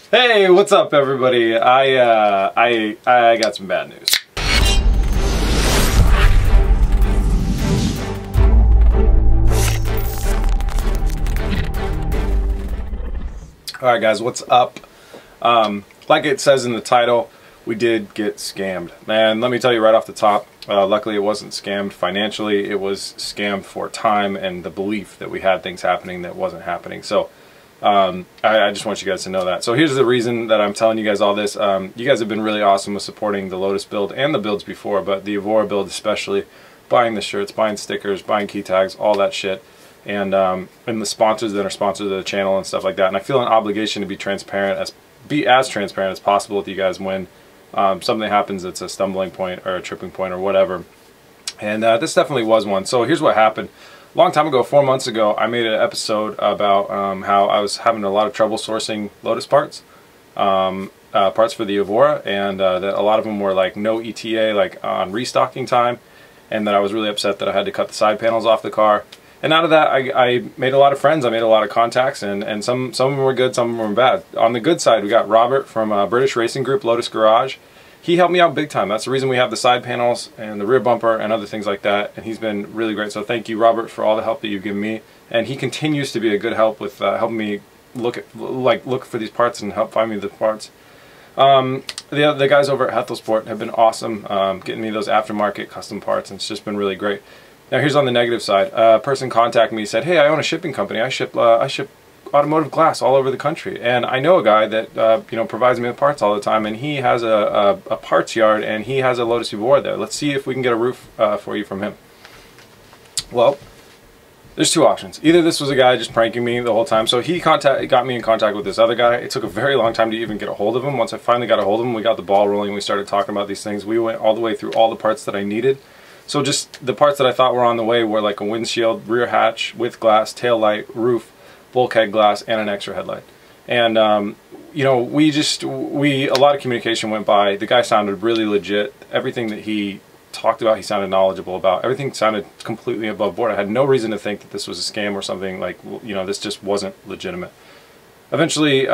Hey, what's up, everybody? I got some bad news. All right, guys, what's up? Like it says in the title, we did get scammed, and let me tell you right off the top. Luckily, it wasn't scammed financially. It was scammed for time and the belief that we had things happening that wasn't happening. So. I just want you guys to know that. So here's the reason that I'm telling you guys all this. You guys have been really awesome with supporting the Lotus build and the builds before, but the Evora build especially, buying the shirts, buying stickers, buying key tags, all that shit, and the sponsors that are sponsors of the channel and stuff like that. And I feel an obligation to be transparent, be as transparent as possible with you guys when something happens that's a stumbling point or a tripping point or whatever. And this definitely was one. So here's what happened. Long time ago, 4 months ago, I made an episode about how I was having a lot of trouble sourcing Lotus parts, parts for the Evora, and that a lot of them were like no ETA, like on restocking time, and that I was really upset that I had to cut the side panels off the car. And out of that, I made a lot of friends, I made a lot of contacts, and some of them were good, some of them were bad. On the good side, we got Robert from British racing group Lotus Garage. He helped me out big time. That's the reason we have the side panels and the rear bumper and other things like that. And he's been really great. So thank you, Robert, for all the help that you've given me. And he continues to be a good help with helping me look for these parts and help find me the parts. The guys over at Sport have been awesome, getting me those aftermarket custom parts, and it's just been really great. Now here's on the negative side. A person contacted me, said, "Hey, I own a shipping company. I ship automotive glass all over the country, and I know a guy that provides me with parts all the time, and he has a parts yard, and he has a Lotus Evora there. Let's see if we can get a roof for you from him." Well, there's two options. Either this was a guy just pranking me the whole time, so he got me in contact with this other guy. It took a very long time to even get a hold of him. Once I finally got a hold of him, we got the ball rolling, we started talking about these things. We went all the way through all the parts that I needed. So just the parts that I thought were on the way were like a windshield, rear hatch with glass, tail light, roof, bulkhead glass, and an extra headlight. And a lot of communication went by. The guy sounded really legit. Everything that he talked about, he sounded knowledgeable about. Everything sounded completely above board. I had no reason to think that this was a scam or something, like, this just wasn't legitimate. Eventually,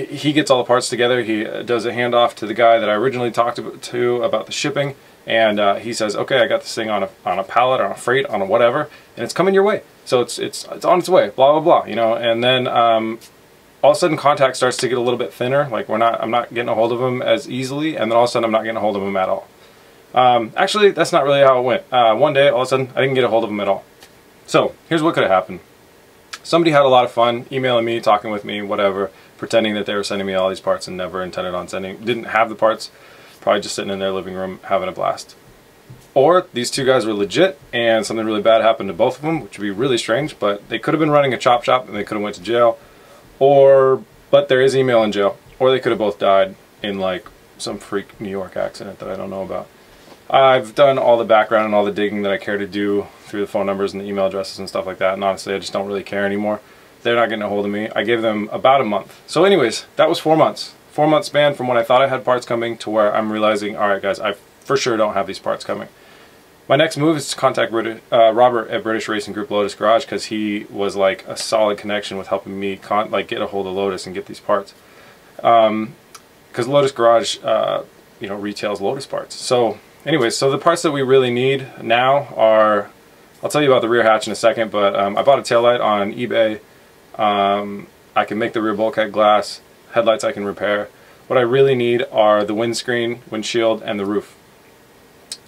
he gets all the parts together. He does a handoff to the guy that I originally talked to about the shipping, and he says, "Okay, I got this thing on a pallet, on a freight, on a whatever, and it's coming your way. So it's on its way, blah, blah, blah," and then all of a sudden contact starts to get a little bit thinner, like I'm not getting a hold of him as easily, and then all of a sudden I'm not getting a hold of him at all. Actually, that's not really how it went. One day, all of a sudden, I didn't get a hold of him at all. So here's what could have happened. Somebody had a lot of fun emailing me, talking with me, whatever, pretending that they were sending me all these parts and never intended on sending, didn't have the parts, probably just sitting in their living room having a blast. Or these two guys were legit and something really bad happened to both of them, which would be really strange, but they could have been running a chop shop and they could have went to jail. But there is email in jail. Or they could have both died in like some freak New York accident that I don't know about. I've done all the background and all the digging that I care to do through the phone numbers and the email addresses and stuff like that, and honestly I just don't really care anymore. They're not getting a hold of me. I gave them about a month. So anyways, that was 4 months. 4 month span from when I thought I had parts coming to where I'm realizing, alright guys, I for sure don't have these parts coming. My next move is to contact Robert at British Racing Group Lotus Garage, because he was like a solid connection with helping me get a hold of Lotus and get these parts. Because Lotus Garage, retails Lotus parts. So anyways, so the parts that we really need now are, I'll tell you about the rear hatch in a second, but I bought a taillight on eBay. I can make the rear bulkhead glass. Headlights I can repair. What I really need are the windscreen, windshield, and the roof.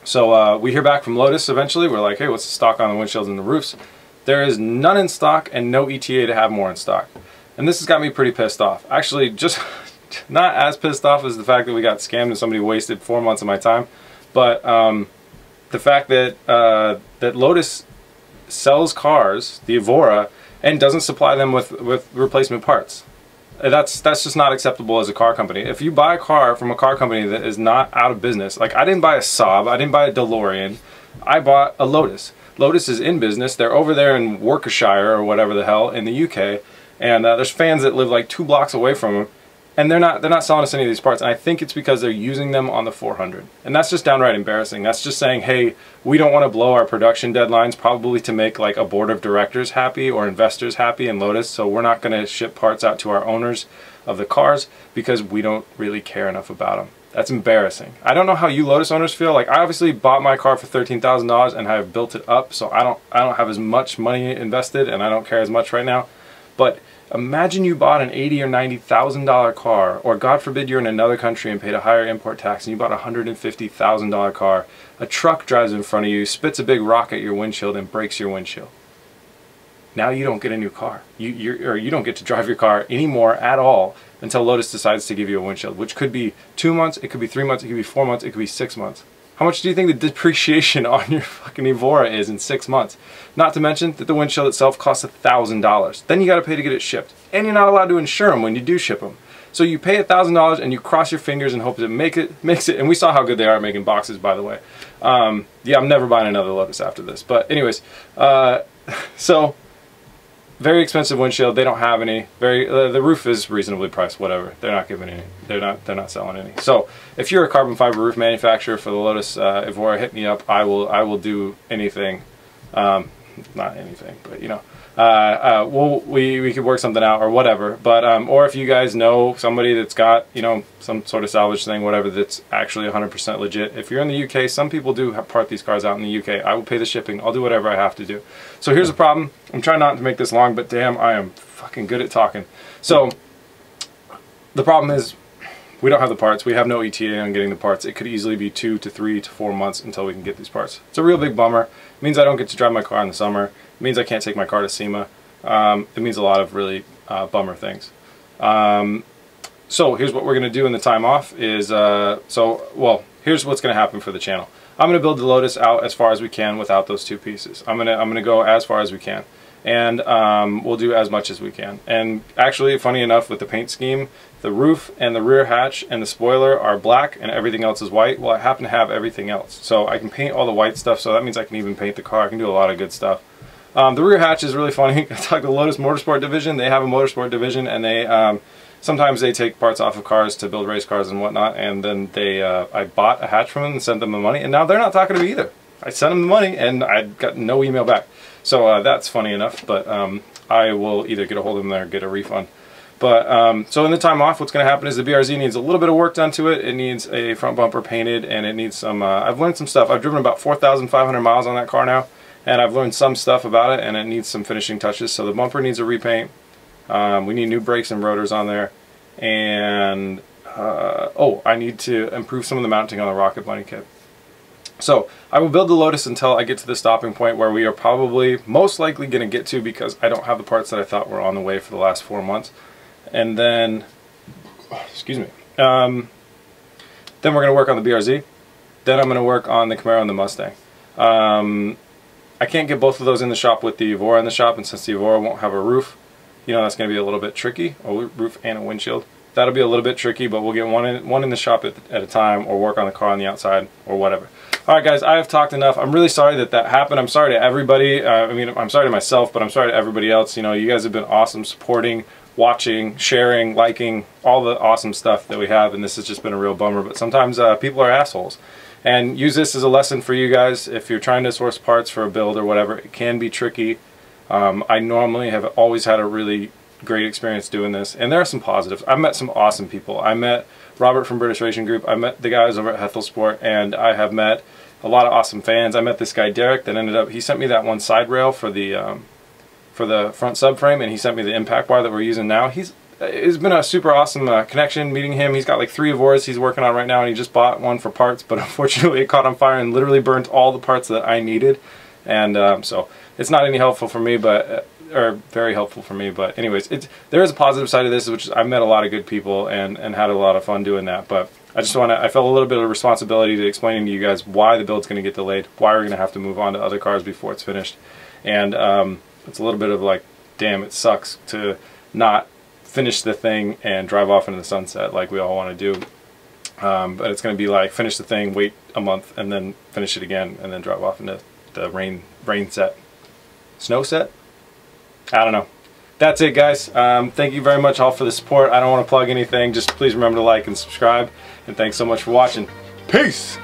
So we hear back from Lotus eventually. We're like, hey, what's the stock on the windshields and the roofs? There is none in stock and no ETA to have more in stock. And this has got me pretty pissed off. Actually, just not as pissed off as the fact that we got scammed and somebody wasted 4 months of my time. But the fact that that Lotus sells cars, the Evora, and doesn't supply them with replacement parts. That's just not acceptable as a car company. If you buy a car from a car company that is not out of business, like I didn't buy a Saab, I didn't buy a DeLorean, I bought a Lotus. Lotus is in business. They're over there in Worcestershire or whatever the hell in the UK, and there's fans that live like 2 blocks away from them, and they're not selling us any of these parts. And I think it's because they're using them on the 400, and that's just downright embarrassing. That's just saying, hey, we don't want to blow our production deadlines, probably to make like a board of directors happy or investors happy in Lotus, so we're not going to ship parts out to our owners of the cars because we don't really care enough about them. That's embarrassing. I don't know how you Lotus owners feel. Like, I obviously bought my car for $13,000 and have built it up, so I don't have as much money invested and I don't care as much right now. But imagine you bought an $80,000 or $90,000 car, or God forbid you're in another country and paid a higher import tax and you bought a $150,000 car. A truck drives in front of you, spits a big rock at your windshield and breaks your windshield. Now you don't get a new car. You don't get to drive your car anymore at all until Lotus decides to give you a windshield, which could be 2 months, it could be 3 months, it could be 4 months, it could be 6 months. How much do you think the depreciation on your fucking Evora is in 6 months? Not to mention that the windshield itself costs $1,000. Then you got to pay to get it shipped. And you're not allowed to insure them when you do ship them. So you pay $1,000 and you cross your fingers and hope that it makes it. And we saw how good they are at making boxes, by the way. Yeah, I'm never buying another Lotus after this. But anyways, so very expensive windshield. They don't have any. The roof is reasonably priced. Whatever. They're not giving any. They're not selling any. So if you're a carbon fiber roof manufacturer for the Lotus Evora, hit me up. I will do anything. Not anything, but you know. We could work something out or whatever, but or if you guys know somebody that's got, you know, some sort of salvage thing, whatever, that's actually 100% legit. If you're in the UK, some people do part these cars out in the UK. I will pay the shipping. I'll do whatever I have to do. So here's the problem. I'm trying not to make this long, but damn, I am fucking good at talking. So the problem is we don't have the parts. We have no ETA on getting the parts. It could easily be 2 to 3 to 4 months until we can get these parts. It's a real big bummer. It means I don't get to drive my car in the summer. It means I can't take my car to SEMA. It means a lot of really bummer things. So here's what we're going to do in the time off is, here's what's going to happen for the channel. I'm going to build the Lotus out as far as we can without those two pieces. I'm gonna go as far as we can. And we'll do as much as we can. And actually, funny enough, with the paint scheme, the roof and the rear hatch and the spoiler are black and everything else is white. Well, I happen to have everything else. So I can paint all the white stuff, so that means I can even paint the car. I can do a lot of good stuff. The rear hatch is really funny. I talked to the Lotus Motorsport division. They have a motorsport division, and they sometimes they take parts off of cars to build race cars and whatnot, and then they I bought a hatch from them and sent them the money, and now they're not talking to me either. I sent them the money and I got no email back. So that's funny enough, but I will either get a hold of them or get a refund. But so in the time off, what's going to happen is the BRZ needs a little bit of work done to it. It needs a front bumper painted, and it needs some, I've learned some stuff. I've driven about 4,500 miles on that car now, and I've learned some stuff about it, and it needs some finishing touches. So the bumper needs a repaint. We need new brakes and rotors on there. And, I need to improve some of the mounting on the Rocket Bunny kit. So I will build the Lotus until I get to the stopping point where we are probably most likely going to get to, because I don't have the parts that I thought were on the way for the last 4 months. And then, excuse me, then we're going to work on the BRZ. Then I'm going to work on the Camaro and the Mustang. I can't get both of those in the shop with the Evora in the shop, and since the Evora won't have a roof, you know, that's going to be a little bit tricky. A roof and a windshield. That'll be a little bit tricky, but we'll get one in the shop at a time, or work on the car on the outside, or whatever. Alright guys, I have talked enough. I'm really sorry that happened. I'm sorry to everybody. I mean, I'm sorry to myself, but I'm sorry to everybody else. You know, you guys have been awesome, supporting, watching, sharing, liking, all the awesome stuff that we have, and this has just been a real bummer. But sometimes people are assholes. And use this as a lesson for you guys. If you're trying to source parts for a build or whatever, it can be tricky. I normally have always had a really great experience doing this, and there are some positives. I've met some awesome people. I met Robert from British Racing Group. I met the guys over at Hethel Sport, and I have met a lot of awesome fans. I met this guy Derek that ended up, he sent me that one side rail for the front subframe, and he sent me the impact bar that we're using now. It's been a super awesome connection meeting him. He's got like 3 Evoras he's working on right now, and he just bought one for parts, but unfortunately it caught on fire and literally burnt all the parts that I needed. And so it's not any helpful for me, but or very helpful for me. But anyways, there is a positive side of this, which is I met a lot of good people and had a lot of fun doing that. But I felt a little bit of responsibility to explaining to you guys why the build's going to get delayed, why we're going to have to move on to other cars before it's finished. And it's a little bit of like, damn, it sucks to not finish the thing and drive off into the sunset like we all want to do. But it's going to be like, finish the thing, wait a month, and then finish it again, and then drive off into the rain set. Snow set? I don't know. That's it, guys. Thank you very much all for the support. I don't want to plug anything. Just please remember to like and subscribe. And thanks so much for watching. Peace!